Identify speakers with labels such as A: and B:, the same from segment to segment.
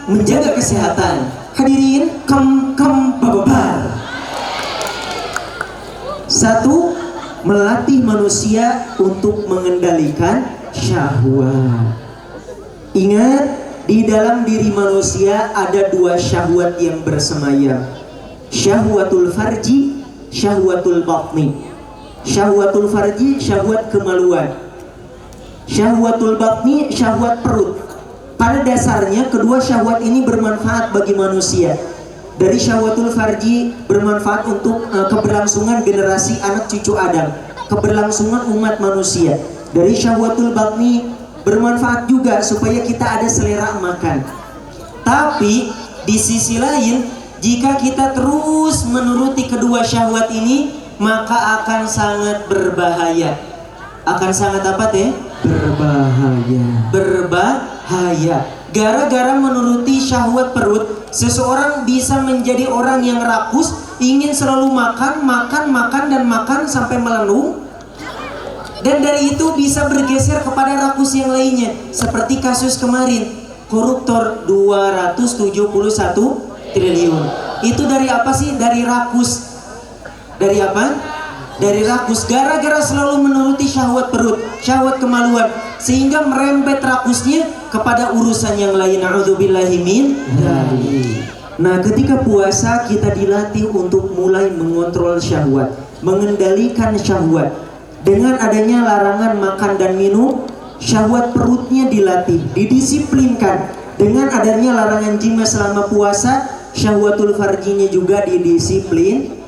A: menjaga kesehatan. Hadirin, babar. Satu, melatih manusia untuk mengendalikan syahwat. Ingat, di dalam diri manusia ada dua syahwat yang bersemayam. Syahwatul farji, syahwatul batni. Syahwatul farji, syahwat kemaluan. Syahwatul batni, syahwat perut. Pada dasarnya kedua syahwat ini bermanfaat bagi manusia. Dari syahwatul farji bermanfaat untuk keberlangsungan generasi anak cucu Adam, keberlangsungan umat manusia. Dari syahwatul batni bermanfaat juga supaya kita ada selera makan. Tapi di sisi lain, jika kita terus menuruti kedua syahwat ini, maka akan sangat berbahaya. Akan sangat apa teh? Berbahaya. Gara-gara menuruti syahwat perut, seseorang bisa menjadi orang yang rakus, ingin selalu makan sampai melenung. Dan dari itu bisa bergeser kepada rakus yang lainnya. Seperti kasus kemarin, koruptor 271 triliun. Itu dari apa sih? Dari rakus. Dari apa? Dari rakus. Gara-gara selalu menuruti syahwat perut, syahwat kemaluan, sehingga merembet rakusnya kepada urusan yang lain. A'udzubillahi min dzalik. Nah, ketika puasa kita dilatih untuk mulai mengontrol syahwat, mengendalikan syahwat. Dengan adanya larangan makan dan minum, syahwat perutnya dilatih, didisiplinkan. Dengan adanya larangan jima selama puasa, syahwatul farjinya juga didisiplin.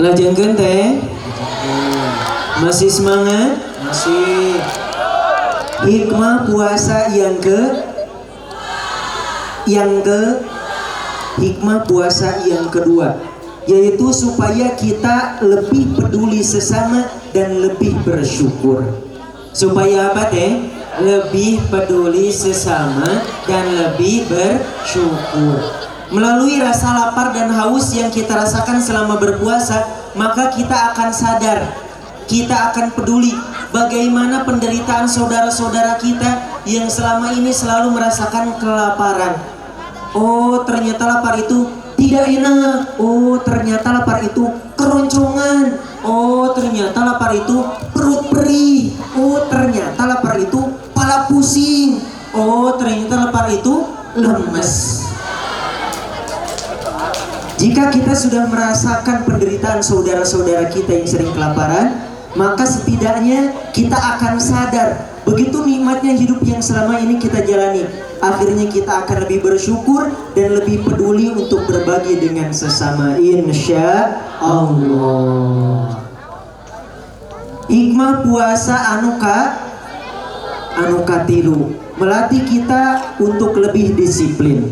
A: Lajengkeun teh. Masih semangat? Masih. Hikmah puasa hikmah puasa yang kedua, yaitu supaya kita lebih peduli sesama dan lebih bersyukur. Supaya apa teh? Lebih peduli sesama dan lebih bersyukur. Melalui rasa lapar dan haus yang kita rasakan selama berpuasa, maka kita akan sadar, kita akan peduli bagaimana penderitaan saudara-saudara kita yang selama ini selalu merasakan kelaparan. Oh, ternyata lapar itu tidak enak. Oh, ternyata lapar itu keroncongan. Oh, ternyata lapar itu perut perih. Oh, ternyata lapar itu kepala pusing. Oh, ternyata lapar itu lemes. Jika kita sudah merasakan penderitaan saudara-saudara kita yang sering kelaparan, maka setidaknya kita akan sadar begitu nikmatnya hidup yang selama ini kita jalani. Akhirnya kita akan lebih bersyukur dan lebih peduli untuk berbagi dengan sesama, insya Allah. Hikmah puasa anu katilu, melatih kita untuk lebih disiplin.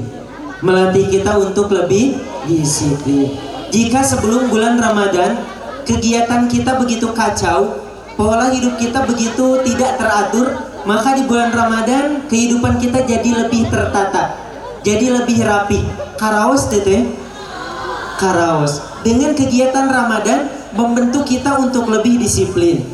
A: Melatih kita untuk lebih disiplin. Jika sebelum bulan Ramadan kegiatan kita begitu kacau, pola hidup kita begitu tidak teratur, maka di bulan Ramadan kehidupan kita jadi lebih tertata, jadi lebih rapi. Karaos teteh, karaos. Dengan kegiatan Ramadan membentuk kita untuk lebih disiplin.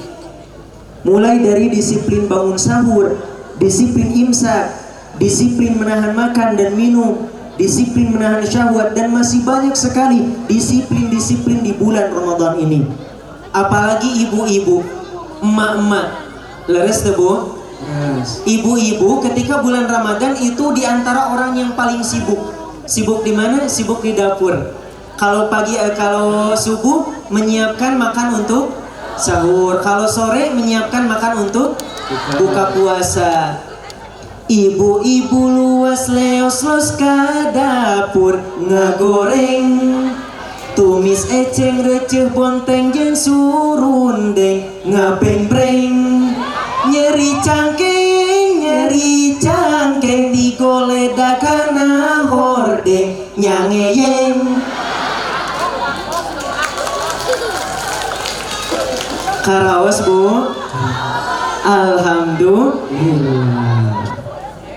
A: Mulai dari disiplin bangun sahur, disiplin imsak, disiplin menahan makan dan minum, disiplin menahan syahwat, dan masih banyak sekali disiplin-disiplin di bulan Ramadan ini. Apalagi ibu-ibu, emak-emak, leres deh bu? Yes. Ibu-ibu ketika bulan Ramadan itu diantara orang yang paling sibuk. Sibuk di mana? Sibuk di dapur. Kalau pagi, kalau subuh menyiapkan makan untuk sahur. Kalau sore menyiapkan makan untuk buka puasa. Ibu-ibu luas leos-los ka dapur ngegoreng, tumis eceng receh bonteng jeung surundeng ngabeng-breng, nyeri cangkeng Eri cangkeng digoleda kana horde nyangeyeng. Karaos Bu. Alhamdulillah.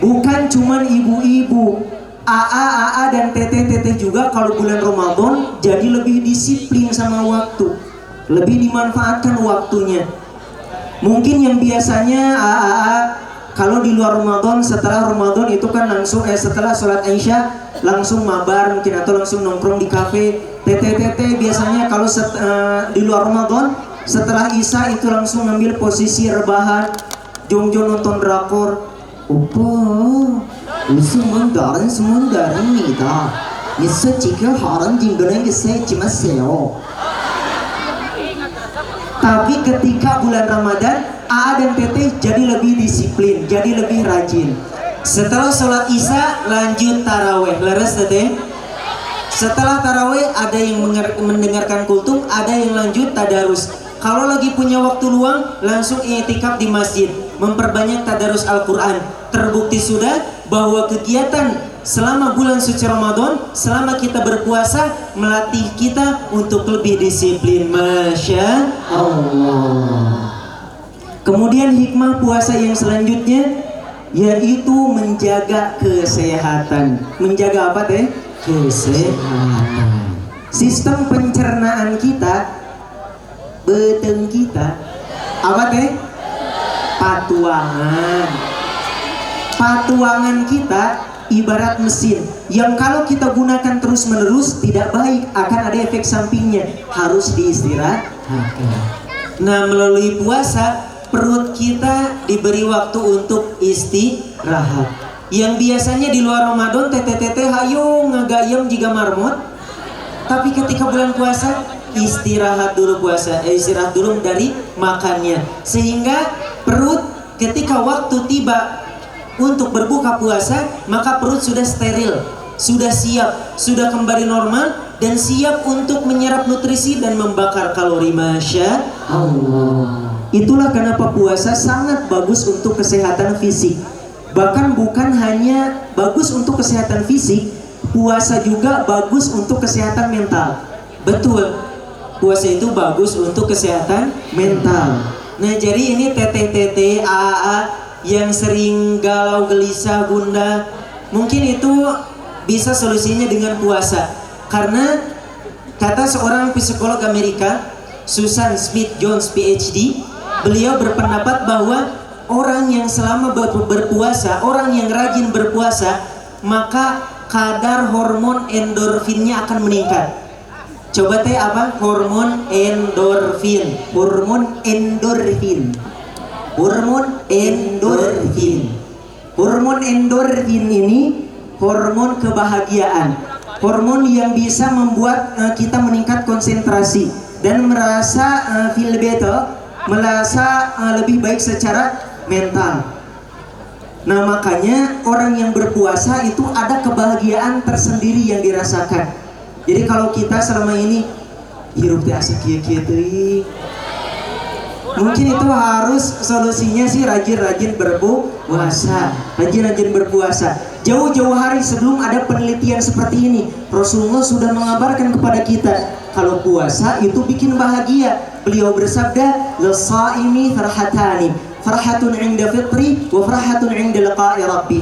A: Bukan cuman ibu-ibu, AA dan teteh-teteh juga kalau bulan Ramadan jadi lebih disiplin sama waktu, lebih dimanfaatkan waktunya. Mungkin yang biasanya AA kalau di luar Ramadan, setelah Ramadan itu kan langsung setelah sholat Isya langsung mabar mungkin atau langsung nongkrong di kafe. Teteh-teteh biasanya kalau di luar Ramadan setelah Isya itu langsung ngambil posisi rebahan, jongjo nonton drakor. Opa, sementara nida, bisa jika haram jinggalan bisa cuma seo. Tapi ketika bulan Ramadan, AA dan Teteh jadi lebih disiplin, jadi lebih rajin. Setelah sholat Isya lanjut taraweh, leres Teteh. Setelah taraweh ada yang mendengarkan kultum, ada yang lanjut tadarus. Kalau lagi punya waktu luang langsung i'tikaf di masjid, memperbanyak tadarus Al-Quran. Terbukti sudah bahwa kegiatan selama bulan suci Ramadan, selama kita berpuasa, melatih kita untuk lebih disiplin. Masya Allah. Kemudian hikmah puasa yang selanjutnya yaitu menjaga kesehatan. Menjaga apa teh? Kesehatan. Sistem pencernaan kita, beteng kita, apa teh? Patuangan. Patuangan kita ibarat mesin yang kalau kita gunakan terus menerus tidak baik, akan ada efek sampingnya, harus diistirahatkan. Nah, melalui puasa perut kita diberi waktu untuk istirahat. Yang biasanya di luar Ramadan teteh-teteh hayo ngagayam jika marmot, tapi ketika bulan puasa istirahat dulu istirahat dulu dari makannya, sehingga perut ketika waktu tiba untuk berbuka puasa, maka perut sudah steril, sudah siap, sudah kembali normal dan siap untuk menyerap nutrisi dan membakar kalori. Masya Allah. Itulah kenapa puasa sangat bagus untuk kesehatan fisik. Bahkan bukan hanya bagus untuk kesehatan fisik, puasa juga bagus untuk kesehatan mental. Betul, puasa itu bagus untuk kesehatan mental. Nah, jadi ini teteh-teteh, AA yang sering galau, gelisah, gundah, mungkin itu bisa solusinya dengan puasa. Karena kata seorang psikolog Amerika, Susan Smith Jones PhD, beliau berpendapat bahwa orang yang selama berpuasa, orang yang rajin berpuasa, maka kadar hormon endorfinnya akan meningkat. Coba teh apa? Hormon endorfin. Hormon endorfin. Hormon endorfin. Hormon endorfin ini hormon kebahagiaan. Hormon yang bisa membuat kita meningkat konsentrasi dan merasa feel better, merasa lebih baik secara mental. Nah, makanya orang yang berpuasa itu ada kebahagiaan tersendiri yang dirasakan. Jadi kalau kita selama ini hirup teh asa kieu-kieu teuing, mungkin itu harus solusinya sih rajin-rajin berpuasa, rajin-rajin berpuasa. Jauh-jauh hari sebelum ada penelitian seperti ini, Rasulullah sudah mengabarkan kepada kita kalau puasa itu bikin bahagia. Beliau bersabda, "Lis-shaimi farhatani, farhatun 'inda fitri wa farhatun 'inda liqa'i rabbih."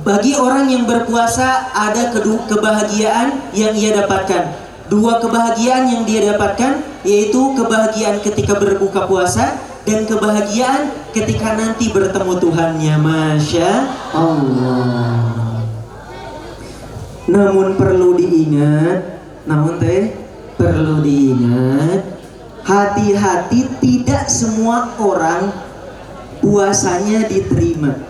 A: Bagi orang yang berpuasa ada kebahagiaan yang ia dapatkan. Dua kebahagiaan yang dia dapatkan, yaitu kebahagiaan ketika berbuka puasa dan kebahagiaan ketika nanti bertemu Tuhannya. Masya Allah. Namun perlu diingat, hati-hati, tidak semua orang puasanya diterima.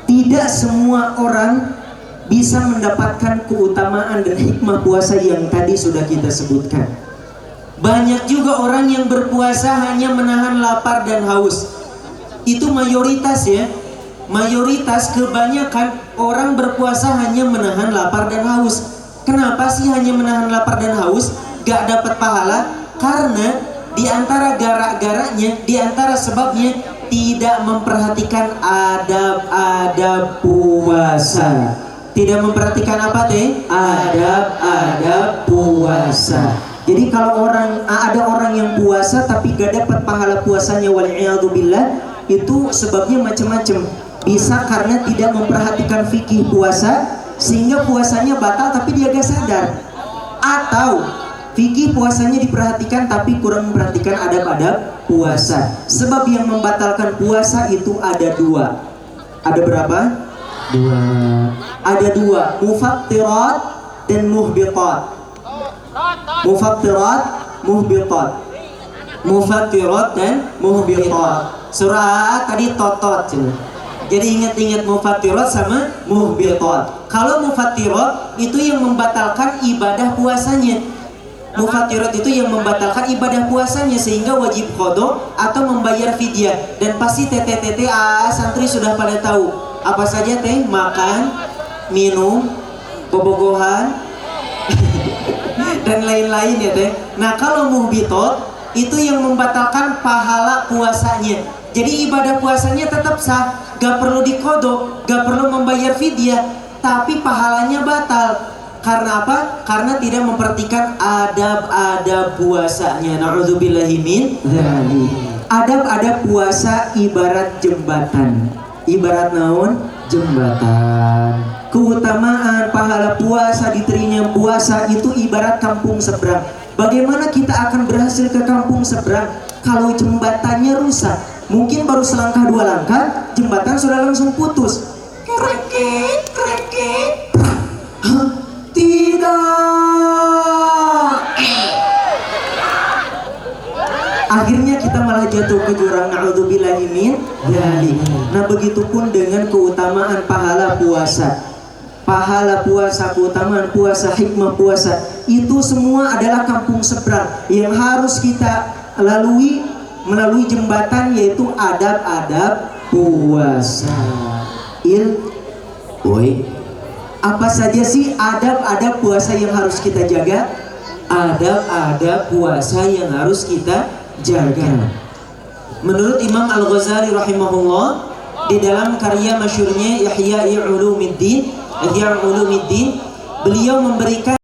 A: Tidak semua orang bisa mendapatkan keutamaan dan hikmah puasa yang tadi sudah kita sebutkan. Banyak juga orang yang berpuasa hanya menahan lapar dan haus. Itu mayoritas ya. Mayoritas, kebanyakan orang berpuasa hanya menahan lapar dan haus. Kenapa sih hanya menahan lapar dan haus? Gak dapat pahala? Karena di antara gara-garanya, di antara sebabnya, tidak memperhatikan adab-adab puasa. Tidak memperhatikan apa teh? Adab-adab puasa. Jadi kalau ada orang yang puasa tapi gak dapat pahala puasanya, wal'iyadzubillah, itu sebabnya macam-macam. Bisa karena tidak memperhatikan fikih puasa sehingga puasanya batal tapi dia gak sadar. Atau fikih puasanya diperhatikan tapi kurang memperhatikan adab-adab puasa. Sebab yang membatalkan puasa itu ada dua. Ada berapa? Dua. Ada dua, mufattirat dan muhbitat. Mufattirat, muhbitat. Mufattirat dan muhbitat. Surah tadi totot. Jadi ingat-ingat mufattirat sama muhbitat. Kalau mufattirat itu yang membatalkan ibadah puasanya. Mufattirat itu yang membatalkan ibadah puasanya sehingga wajib qada atau membayar fidyah. Dan pasti tete-tete santri sudah pada tahu apa saja teh, makan, minum, bobogohan dan lain-lain ya teh. Nah kalau muhbitat itu yang membatalkan pahala puasanya. Jadi ibadah puasanya tetap sah, gak perlu diqada, gak perlu membayar fidyah, tapi pahalanya batal. Karena apa? Karena tidak memperhatikan adab-adab puasanya. Na'udzubillahi min dzalik. Adab-adab puasa ibarat jembatan. Ibarat naon? Jembatan. Keutamaan pahala puasa, diterima puasa itu ibarat kampung seberang. Bagaimana kita akan berhasil ke kampung seberang kalau jembatannya rusak? Mungkin baru selangkah dua langkah jembatan sudah langsung putus. Kreket, kreket. Tidak. Akhirnya kita malah jatuh ke jurang, na'udzubillahi min dzalik. Nah begitupun dengan keutamaan pahala puasa. Pahala puasa, keutamaan puasa, hikmah puasa, itu semua adalah kampung seberang yang harus kita lalui melalui jembatan, yaitu adab-adab puasa. Apa saja sih adab-adab puasa yang harus kita jaga? Adab-adab puasa yang harus kita jaga. Menurut Imam Al-Ghazali rahimahullah, di dalam karya masyhurnya Ihya Ulumuddin, beliau memberikan